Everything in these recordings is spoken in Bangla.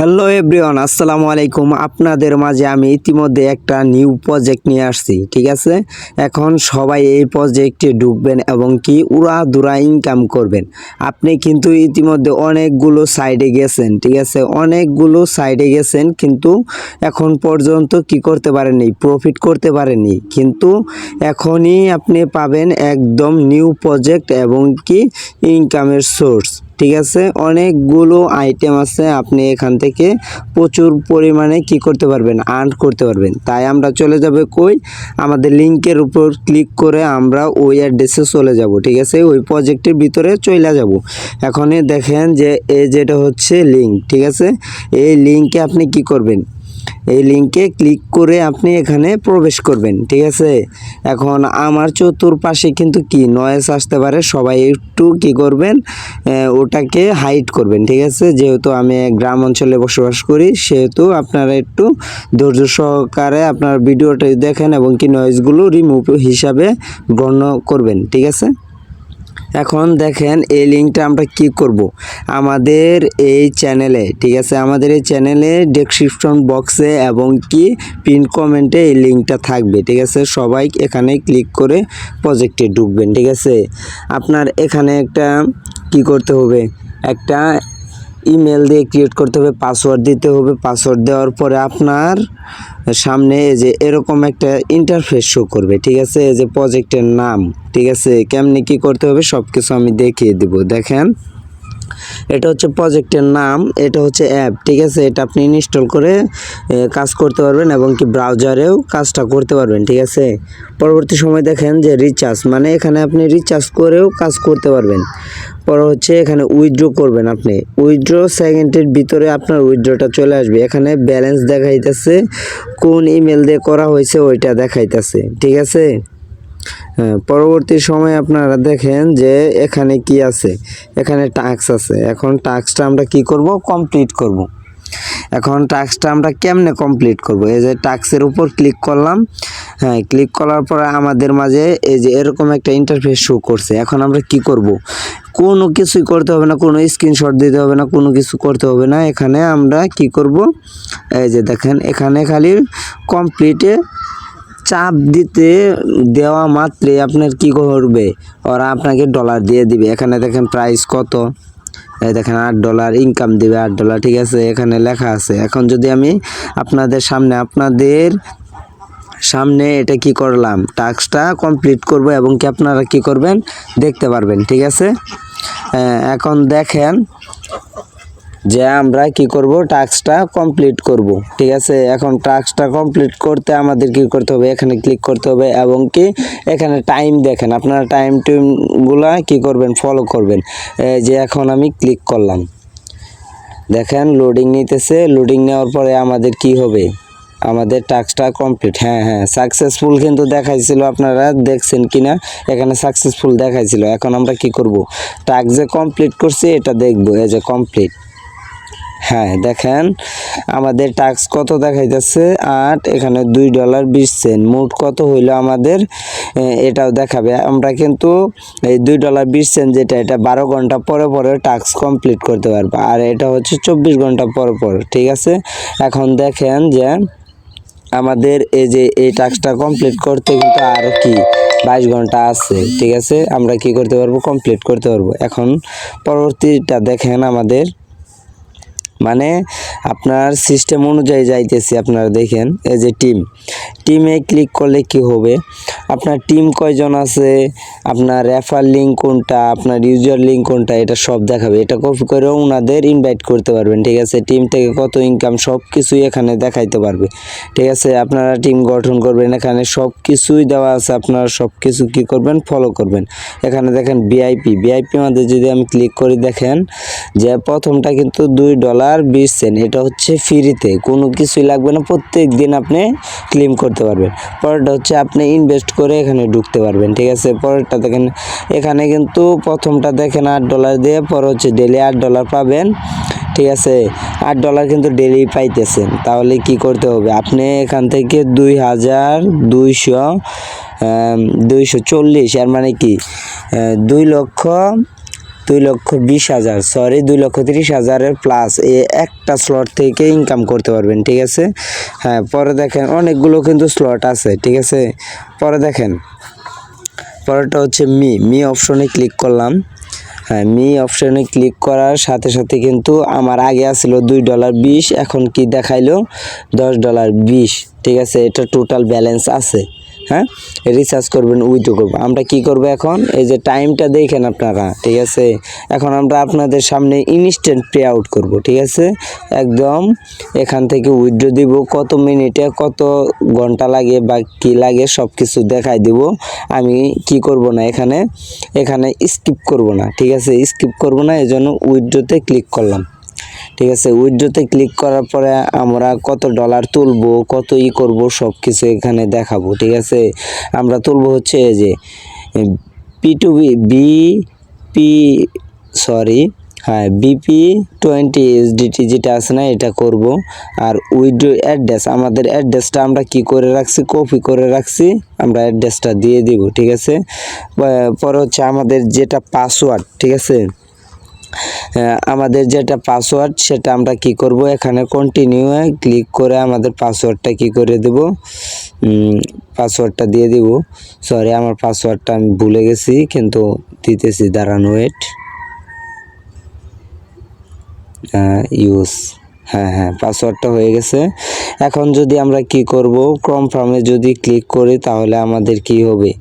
হ্যালো এভরিওয়ান, আসসালামু আলাইকুম। আপনাদের মাঝে আমি ইতিমধ্যে একটা নিউ প্রজেক্ট নিয়ে আসছি, ঠিক আছে। এখন সবাই এই প্রজেক্টে ঢুকবেন এবং কি উড়াধুরা ইনকাম করবেন। আপনি কিন্তু ইতিমধ্যে অনেকগুলো সাইডে গেছেন, ঠিক আছে, অনেকগুলো সাইডে গেছেন, কিন্তু এখন পর্যন্ত কি করতে পারেননি, প্রফিট করতে পারেননি। কিন্তু এখনই আপনি পাবেন একদম নিউ প্রজেক্ট এবং কি ইনকামের সোর্স, ঠিক আছে। অনেকগুলো আইটেম আছে, আপনি এখান থেকে প্রচুর পরিমাণে কি করতে পারবেন, আর্ন করতে পারবেন। তাই আমরা চলে যাব কই, আমাদের লিঙ্কের উপর ক্লিক করে আমরা ওই অ্যাড্রেসে চলে যাব, ঠিক আছে। ওই প্রজেক্টের ভিতরে চলে যাব। এখনই দেখেন যে এই যেটা হচ্ছে লিঙ্ক, ঠিক আছে। এই লিঙ্কে আপনি কি করবেন, এই লিঙ্কে ক্লিক করে আপনি এখানে প্রবেশ করবেন, ঠিক আছে। এখন আমার চতুর্পাশে কিন্তু কি নয়েজ আসতে পারে, সবাই একটু কি করবেন, ওটাকে হাইড করবেন, ঠিক আছে। যেহেতু আমি গ্রাম অঞ্চলে বসবাস করি, সেহেতু আপনারা একটু ধৈর্য সহকারে আপনার ভিডিওটা দেখেন এবং কি নয়েজগুলো রিমুভ হিসাবে গণ্য করবেন, ঠিক আছে। এখন দেখেন এই লিঙ্কটা আমরা কি করব, আমাদের এই চ্যানেলে, ঠিক আছে, আমাদের এই চ্যানেলে ডেসক্রিপশন বক্সে এবং কি পিন কমেন্টে এই লিঙ্কটা থাকবে, ঠিক আছে। সবাই এখানে ক্লিক করে প্রজেক্টে ঢুকবেন, ঠিক আছে। আপনার এখানে একটা কি করতে হবে, একটা ইমেল দিয়ে ক্রিয়েট করতে হবে, পাসওয়ার্ড দিতে হবে। পাসওয়ার্ড দেওয়ার পরে আপনার সামনে এই যে এরকম একটা ইন্টারফেস শো করবে, ঠিক আছে। এই যে প্রজেক্টের নাম, ঠিক আছে, কেমনি কি করতে হবে সব কিছু আমি দেখিয়ে দেব। দেখেন, এটা হচ্ছে প্রজেক্টের নাম, এটা হচ্ছে অ্যাপ, ঠিক আছে। এটা আপনি ইনস্টল করে কাজ করতে পারবেন এবং কি ব্রাউজারেও কাজটা করতে পারবেন, ঠিক আছে। পরবর্তী সময় দেখেন যে রিচার্জ, মানে এখানে আপনি রিচার্জ করেও কাজ করতে পারবেন। পরে হচ্ছে এখানে উইথড্র করবেন, আপনি উইথড্র সেকেন্ডের ভিতরে আপনার উইথড্রটা চলে আসবে। এখানে ব্যালেন্স দেখাইতেছে, কোন ইমেল দিয়ে করা হয়েছে ওইটা দেখাইতেছে, ঠিক আছে। হ্যাঁ, পরবর্তী সময় আপনারা দেখেন যে এখানে কি আছে, এখানে টাস্ক আছে। এখন টাস্কটা আমরা কি করব, কমপ্লিট করব। এখন টাস্কটা আমরা কেমনে কমপ্লিট করব, এই যে টাস্কের উপর ক্লিক করলাম। হ্যাঁ, ক্লিক করার পরে আমাদের মাঝে এই যে এরকম একটা ইন্টারফেস শো করছে। এখন আমরা কি করব, কোনো কিছুই করতে হবে না, কোনো স্ক্রিনশট দিতে হবে না, কোনো কিছু করতে হবে না। এখানে আমরা কি করব, এই যে দেখেন এখানে খালি কমপ্লিটে চাপ দিতে দেওয়া মাত্রই আপনার কি করবে, ওরা আপনাকে ডলার দিয়ে দিবে। এখানে দেখেন প্রাইস কত, এই দেখেন $8 ইনকাম দিবে, $8, ঠিক আছে, এখানে লেখা আছে। এখন যদি আমি আপনাদের সামনে এটা কি করলাম, টাস্কটা কমপ্লিট করব এবং কি আপনারা কি করবেন দেখতে পারবেন, ঠিক আছে। এখন দেখেন যে আমরা কি করব, টাস্কটা কমপ্লিট করব, ঠিক আছে। এখন টাস্কটা কমপ্লিট করতে আমাদের কি করতে হবে, এখানে ক্লিক করতে হবে এবং কি এখানে টাইম দেখেন, আপনারা টাইমগুলা কি করবেন, ফলো করবেন। যে এখন আমি ক্লিক করলাম, দেখেন লোডিং নিতেছে। লোডিং নেওয়ার পরে আমাদের কি হবে, আমাদের টাস্কটা কমপ্লিট। হ্যাঁ, সাকসেসফুল কিন্তু দেখাইছিল, আপনারা দেখছেন কিনা, এখানে সাকসেসফুল দেখাইছিল। এখন আমরা কি করব, টাস্ক যে কমপ্লিট করছি এটা দেখব, এই যে কমপ্লিট। হ্যাঁ, দেখেন আমাদের টাস্ক কত দেখাইতেছে, 8, এখানে $2.20, মোট কত হইল আমাদের এটাও দেখাবে। আমরা কিন্তু এই $2.20 যেটা, এটা 12 ঘন্টা পরে পরে টাস্ক কমপ্লিট করতে পারবো, আর এটা হচ্ছে 24 ঘন্টা পর পর, ঠিক আছে। এখন দেখেন যে আমাদের এই যে এই টাস্কটা কমপ্লিট করতে কিন্তু আরও কি 22 ঘন্টা আছে, ঠিক আছে। আমরা কি করতে পারবো, কমপ্লিট করতে পারবো। এখন পরবর্তীটা দেখেন, আমাদের মানে আপনার সিস্টেম অনুযায়ী যাইতেছি, আপনারা দেখেন এই যে টিমে ক্লিক করলে কি হবে, আপনার টিম কয়জন আছে, আপনার রেফার লিঙ্ক কোনটা, আপনার ইউজার লিঙ্ক কোনটা, এটা সব দেখাবে। এটা কপি করেও ওনাদের ইনভাইট করতে পারবেন, ঠিক আছে। টিম থেকে কত ইনকাম সব কিছুই এখানে দেখাইতে পারবে, ঠিক আছে। আপনারা টিম গঠন করবেন, এখানে সব কিছুই দেওয়া আছে, আপনারা সব কিছু কী করবেন, ফলো করবেন। এখানে দেখেন ভিআইপি মধ্যে যদি আমি ক্লিক করি, দেখেন যে প্রথমটা কিন্তু $2.20, এটা হচ্ছে ফ্রিতে, কোনো কিছুই লাগবে না, প্রত্যেক দিন আপনি ক্লেম করতে পারবেন। পরেরটা হচ্ছে আপনি ইনভেস্ট করে এখানে ঢুকতে পারবেন, ঠিক আছে। পরেরটা দেখেন, এখানে কিন্তু প্রথমটা দেখেন $8 দিয়ে, পরে হচ্ছে ডেলি $8 পাবেন, ঠিক আছে। $8 কিন্তু ডেলি পাইতেছেন। তাহলে কি করতে হবে, আপনি এখান থেকে 2240, এর মানে কি 2,00,000 2,20,000 সরি 2,30,000-এর প্লাস একটা স্লট থেকে ইনকাম করতে পারবেন, ঠিক আছে। হ্যাঁ, পরে দেখেন অনেকগুলো কিন্তু স্লট আছে, ঠিক আছে। পরে দেখেন পরেরটা হচ্ছে মি অপশনে ক্লিক করলাম। হ্যাঁ, মি অপশনে ক্লিক করার সাথে সাথে কিন্তু আমার আগে আসছিল $2.20, এখন কি দেখাইলো $10.20, ঠিক আছে। এটা টোটাল ব্যালেন্স আছে। হ্যাঁ, রিচার্জ করবেন, উইথড্র করবো। আমরা কি করব এখন, এই যে টাইমটা দেখেন আপনারা, ঠিক আছে। এখন আমরা আপনাদের সামনে ইনস্ট্যান্ট পে আউট করবো, ঠিক আছে। একদম এখান থেকে উইথড্র দিব, কত মিনিটে কত ঘন্টা লাগে বা কি লাগে সব কিছু দেখাই দিব। আমি কি করব না, এখানে স্কিপ করব না, ঠিক আছে। স্কিপ করব না, এজন্য উইথড্রতে ক্লিক করলাম, ঠিক আছে। উইথড্রতে ক্লিক করার পরে আমরা কত ডলার তুলবো, কত করব সব কিছু এখানে দেখাবো, ঠিক আছে। আমরা তুলবো হচ্ছে এই যে BP20 USDT যেটা আছে না, এটা করব। আর উইথড্র অ্যাড্রেস, আমাদের অ্যাড্রেসটা আমরা কি করে রাখছি, কপি করে রাখছি, আমরা অ্যাড্রেসটা দিয়ে দিব, ঠিক আছে। পরে হচ্ছে আমাদের যেটা পাসওয়ার্ড, ঠিক আছে। আমাদের যেটা পাসওয়ার্ড সেটা আমরা কি করব, এখানে কন্টিনিউ ক্লিক করে আমাদের পাসওয়ার্ডটা কি করে দেব, পাসওয়ার্ডটা দিয়ে দিব। সরি, আমার পাসওয়ার্ডটা আমি ভুলে গেছি, কিন্তু দিতেছি, দাঁড়ান, ওয়েট। ইউজ, হ্যাঁ, পাসওয়ার্ডটা হয়ে গেছে। এখন যদি আমরা কি করব, কনফার্মে যদি ক্লিক করি তাহলে আমাদের কি হবে,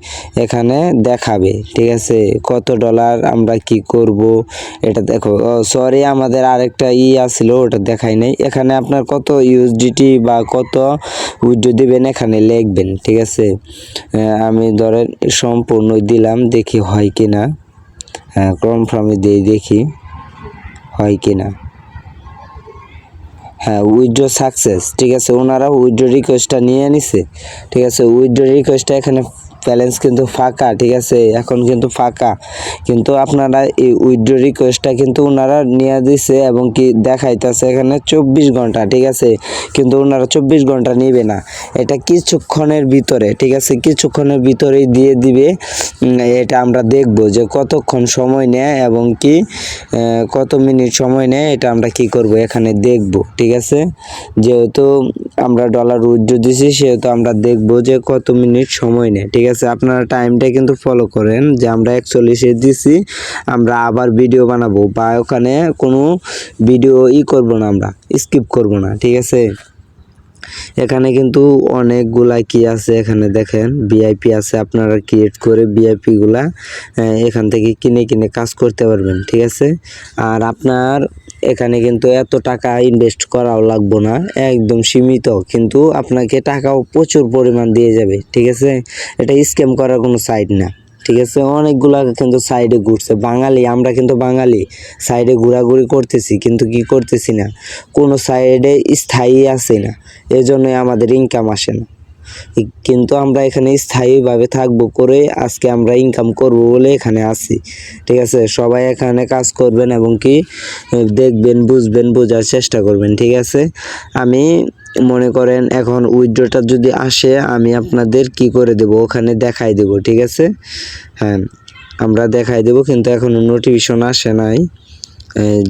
এখানে দেখাবে, ঠিক আছে, কত ডলার আমরা কি করব এটা দেখো। সরি, আমাদের আরেকটা আসলো, ওটা দেখাই নাই। এখানে আপনার কত ইউএসডিটি বা কত উইথড্র দিবেন এখানে লিখবেন, ঠিক আছে। আমি ধরেন সম্পূর্ণ দিলাম, দেখি হয় কিনা। হ্যাঁ, কনফার্মে দিয়ে দেখি হয় কিনা। হ্যাঁ, উইথড্র সাকসেস, ঠিক আছে। ওনারা উইথড্র রিকোয়েস্টটা নিয়ে নিছে, ঠিক আছে। উইথড্র রিকোয়েস্টটা এখানে ব্যালেন্স কিন্তু ফাঁকা, ঠিক আছে, এখন কিন্তু ফাঁকা। কিন্তু আপনারা এই উইথড্র রিকোয়েস্টটা কিন্তু ওনারা নিয়ে দিছে এবং কি দেখাইতেছে এখানে 24 ঘন্টা, ঠিক আছে। কিন্তু ওনারা 24 ঘন্টা নেবে না, এটা কিছুক্ষণের ভিতরে, ঠিক আছে, কিছুক্ষণের ভিতরেই দিয়ে দিবে। এটা আমরা দেখব যে কতক্ষণ সময় নেয় এবং কি কত মিনিট সময় নেয়, এটা আমরা কি করব এখানে দেখব, ঠিক আছে। যেহেতু আমরা ডলার উইথড্র দিছি সেহেতু আমরা দেখব যে কত মিনিট সময় নেয়, ঠিক আছে। আপনারা টাইমটা কিন্তু ফলো করেন, যে আমরা 41-এ দিছি, আমরা আবার ভিডিও বানাবো বা ওখানে কোনো ভিডিও করব না, আমরা স্কিপ করব না, ঠিক আছে। এখানে কিন্তু অনেকগুলা কি আছে, এখানে দেখেন ভিআইপি আছে, আপনারা ক্রিয়েট করে ভিআইপি গুলা এখান থেকে কিনে কাজ করতে পারবেন, ঠিক আছে। আর আপনার এখানে কিন্তু এত টাকা ইনভেস্ট করাও লাগবে না, একদম সীমিত, কিন্তু আপনাকে টাকাও প্রচুর পরিমাণ দিয়ে যাবে, ঠিক আছে। এটা স্ক্যাম করার কোনো সাইট না, ঠিক আছে। অনেকগুলা কিন্তু সাইডে ঘুরছে, বাঙালি, আমরা কিন্তু বাঙালি সাইডে ঘোরাঘুরি করতেছি, কিন্তু কি করতেছি না, কোনো সাইডে স্থায়ী আছে না, এজন্যই আমাদের ইনকাম আসে না। কিন্তু আমরা এখানে স্থায়ীভাবে থাকবো করে আজকে আমরা ইনকাম করব বলে এখানে আসি, ঠিক আছে। সবাই এখানে কাজ করবেন এবং কি দেখবেন, বুঝবেন, বোঝার চেষ্টা করবেন, ঠিক আছে। আমি মনে করেন এখন উইথড্রটা যদি আসে আমি আপনাদের কি করে দেব, ওখানে দেখাই দেব, ঠিক আছে। হ্যাঁ, আমরা দেখাই দেব, কিন্তু এখনো নোটিফিকেশন আসে নাই।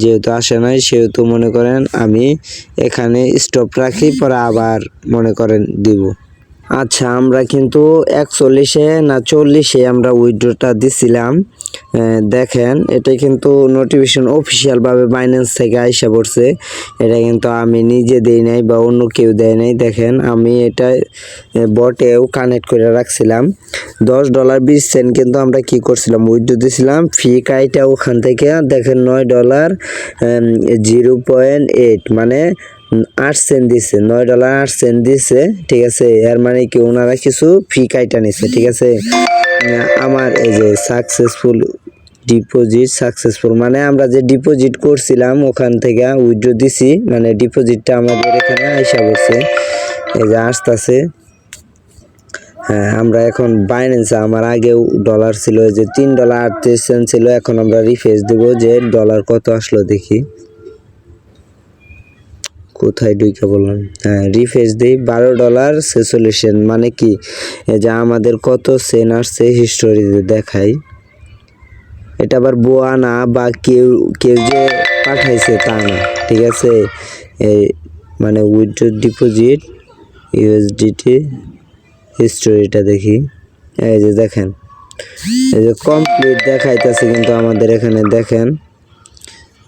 যেহেতু আসে নাই সেহেতু মনে করেন আমি এখানে স্টপ রাখি, পরে আবার মনে করেন দিব। আচ্ছা, আমরা কিন্তু 41-এ না 40-এ আমরা উইথড্রটা দিছিলাম। দেখেন, এটা কিন্তু নোটিফিকেশন অফিসিয়ালভাবে বাইন্যান্স থেকে আইসা পড়ছে, এটা কিন্তু আমি নিজে দেই নাই বা অন্য কেউ দেয় নাই। দেখেন, আমি এটা বটেও কানেক্ট করে রাখছিলাম। $10.20 কিন্তু আমরা কি করছিলাম, উইথড্র দিছিলাম, ফি কাইটা ওখান থেকে দেখেন $9.08, মানে 8 সেন্ট দিছে, $9.08 দিছে, ঠিক আছে। এর মানে কি ওনারা কিছু ফি কাইটা নিছে, ঠিক আছে। আমার এই যে সাকসেসফুল মানে আমরা যে ডিপোজিট করছিলাম ওখান থেকে উইথড্র দিছি, মানে ডিপোজিটটা আমাদের এখানে আইসা পড়ছে, এই যে আসতেছে। হ্যাঁ, আমরা এখন বাইন্যান্সে, আমার আগেও ডলার ছিল এই যে $3.38 ছিল, এখন আমরা রিফ্রেশ দেব যে ডলার কত আসলো দেখি, কোথায় ঢুকে বললাম। হ্যাঁ, রিফ্রেশ দিই, $12.46, মানে কি যে আমাদের কত সেন্ট আসছে হিস্টোরিতে দেখাই। এটা আবার বোয়া না বা কেউ কেউ যে পাঠাইছে তা না, ঠিক আছে। এই মানে উইথড্র ডিপোজিট ইউএসডিটি হিস্টোরিটা দেখি, এই যে দেখেন, এই যে কমপ্লিট দেখাইতেছে, কিন্তু আমাদের এখানে দেখেন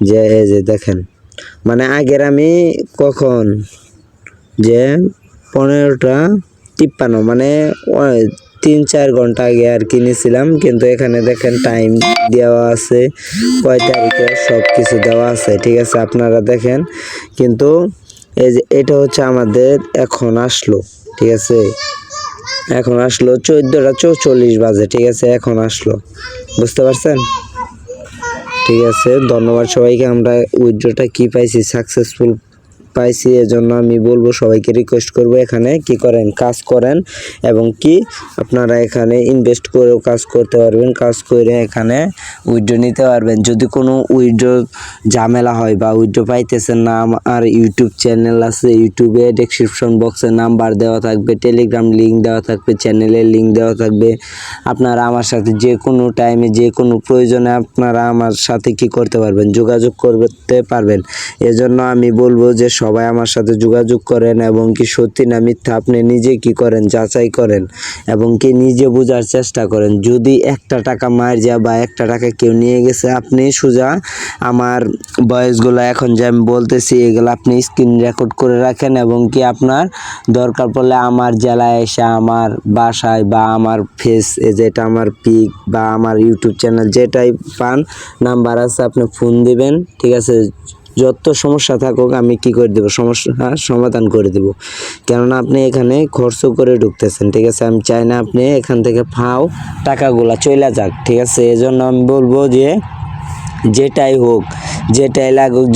যে এই যে দেখেন, মানে আগের আমি কখন যে 15টা 53 মানে 3-4 ঘন্টা আগে আর কিনেছিলাম, কিন্তু এখানে দেখেন টাইম দেওয়া আছে, কয় তারিখে সব কিছু দেওয়া আছে, ঠিক আছে। আপনারা দেখেন, কিন্তু এই যে এটা হচ্ছে আমাদের এখন আসলো, ঠিক আছে। এখন আসলো 14টা 44 বাজে, ঠিক আছে, এখন আসলো, বুঝতে পারছেন? ঠিক আছে, ধন্যবাদ সবাইকে। আমরা উইথড্রটা কি পাইছি, সাকসেসফুল পাইছি। এজন্য আমি বলবো সবাইকে রিকোয়েস্ট করব এখানে কি করেন, কাজ করেন, এবং কি আপনারা এখানে ইনভেস্ট করেও কাজ করতে পারবেন, কাজ করে এখানে উইথড্র নিতে পারবেন। যদি কোনো উইথড্র ঝামেলা হয় বা উইথড্র পাইতেছেন না, আমার ইউটিউব চ্যানেল আছে, ইউটিউবে ডেসক্রিপশন বক্সে নাম্বার দেওয়া থাকবে, টেলিগ্রাম লিঙ্ক দেওয়া থাকবে, চ্যানেলের লিঙ্ক দেওয়া থাকবে। আপনারা আমার সাথে যে কোনো টাইমে যে কোনো প্রয়োজনে আপনারা আমার সাথে কি করতে পারবেন, যোগাযোগ করতে পারবেন। এজন্য আমি বলবো যে সবাই আমার সাথে যোগাযোগ করেন, এবং কি সত্যি না মিথ্যা আপনি নিজে কি করেন, যাচাই করেন, এবং কি নিজে বোঝার চেষ্টা করেন। যদি একটা টাকা মার যা বা একটা টাকা কেউ নিয়ে গেছে, আপনি সোজা আমার ভয়েসগুলো এখন যে আমি বলতেছি এগুলো আপনি স্ক্রিন রেকর্ড করে রাখেন, এবং কি আপনার দরকার পড়লে আমার জেলায় এসে আমার বাসায় বা আমার ফেস, যেটা আমার পিক বা আমার ইউটিউব চ্যানেল যেটাই পান নাম্বার আছে, আপনি ফোন দিবেন, ঠিক আছে। যত সমস্যা থাকুক আমি কি করে দেবো, সমস্যা সমাধান করে দেব। কেননা আপনি এখানে খরচ করে ঢুকতেছেন, ঠিক আছে। আমি চাই না আপনি এখান থেকে ফাও টাকাগুলা চলে যাক, ঠিক আছে। এজন্য আমি বলবো যে যেটাই হোক, যেটাই লাগুক,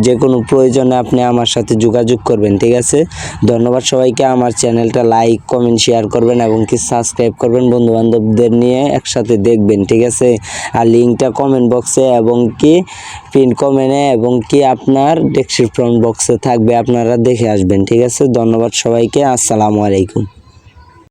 যে কোনো প্রয়োজনে আপনি আমার সাথে যোগাযোগ করবেন, ঠিক আছে। ধন্যবাদ সবাইকে। আমার চ্যানেলটা লাইক কমেন্ট শেয়ার করবেন, এবং কি সাবস্ক্রাইব করবেন, বন্ধু বান্ধবদের নিয়ে একসাথে দেখবেন, ঠিক আছে। আর লিঙ্কটা কমেন্ট বক্সে এবং কি পিন কমেন্টে এবং কি আপনার ডেসক্রিপশন বক্সে থাকবে, আপনারা দেখে আসবেন, ঠিক আছে। ধন্যবাদ সবাইকে, আসসালামু আলাইকুম।